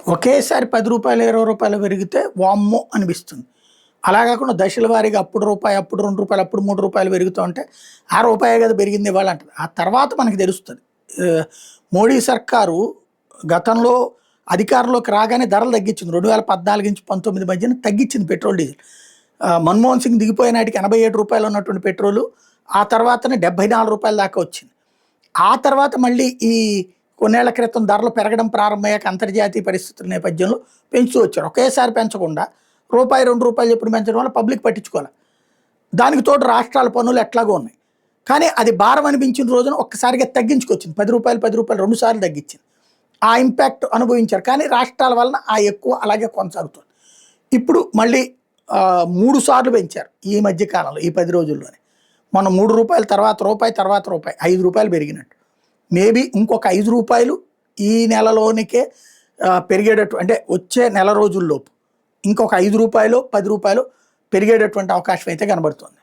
ఒకేసారి రూ. 10, రూ. 20 పెరిగితే వామ్మో అనిపిస్తుంది. అలా కాకుండా దశల వారీగా అప్పుడు రూపాయి, అప్పుడు రూ. 2, అప్పుడు రూ. 3 పెరుగుతూ ఉంటే ఆ రూపాయే కదా పెరిగింది ఇవాళ అంటారు. ఆ తర్వాత మనకి తెలుస్తుంది. మోడీ సర్కారు గతంలో అధికారంలోకి రాగానే ధరలు తగ్గించింది. 2014 నుంచి 19 మధ్యన తగ్గించింది పెట్రోల్, డీజిల్. మన్మోహన్ సింగ్ దిగిపోయే నాటికి రూ. 87 ఉన్నటువంటి పెట్రోలు ఆ తర్వాతనే రూ. 74 దాకా వచ్చింది. ఆ తర్వాత మళ్ళీ ఈ కొన్నేళ్ల క్రితం ధరలు పెరగడం ప్రారంభమయ్యాక అంతర్జాతీయ పరిస్థితుల నేపథ్యంలో పెంచుతూ వచ్చారు. ఒకేసారి పెంచకుండా రూపాయి, రూ. 2 చొప్పున పెంచడం వల్ల పబ్లిక్ పట్టించుకోవాలి. దానికి తోడు రాష్ట్రాల పన్నులు ఎట్లాగో ఉన్నాయి. కానీ అది భారం అనిపించిన రోజున ఒక్కసారిగా తగ్గించుకొచ్చింది. రూ. 10 2 సార్లు తగ్గించింది. ఆ ఇంపాక్ట్ అనుభవించారు. కానీ రాష్ట్రాల వలన ఆ ఎక్కువ అలాగే కొనసాగుతుంది. ఇప్పుడు మళ్ళీ 3 సార్లు పెంచారు ఈ మధ్య కాలంలో, ఈ 10 రోజుల్లోనే. మొన్న రూ. 3 తర్వాత రూపాయి, తర్వాత రూపాయి, రూ. 5 పెరిగినట్టు. మేబీ ఇంకొక రూ. 5 ఈ నెలలోనికే పెరిగేటట్టు, అంటే వచ్చే నెల రోజుల్లోపు ఇంకొక రూ. 5 రూ. 10 పెరిగేటటువంటి అవకాశం అయితే కనబడుతుంది.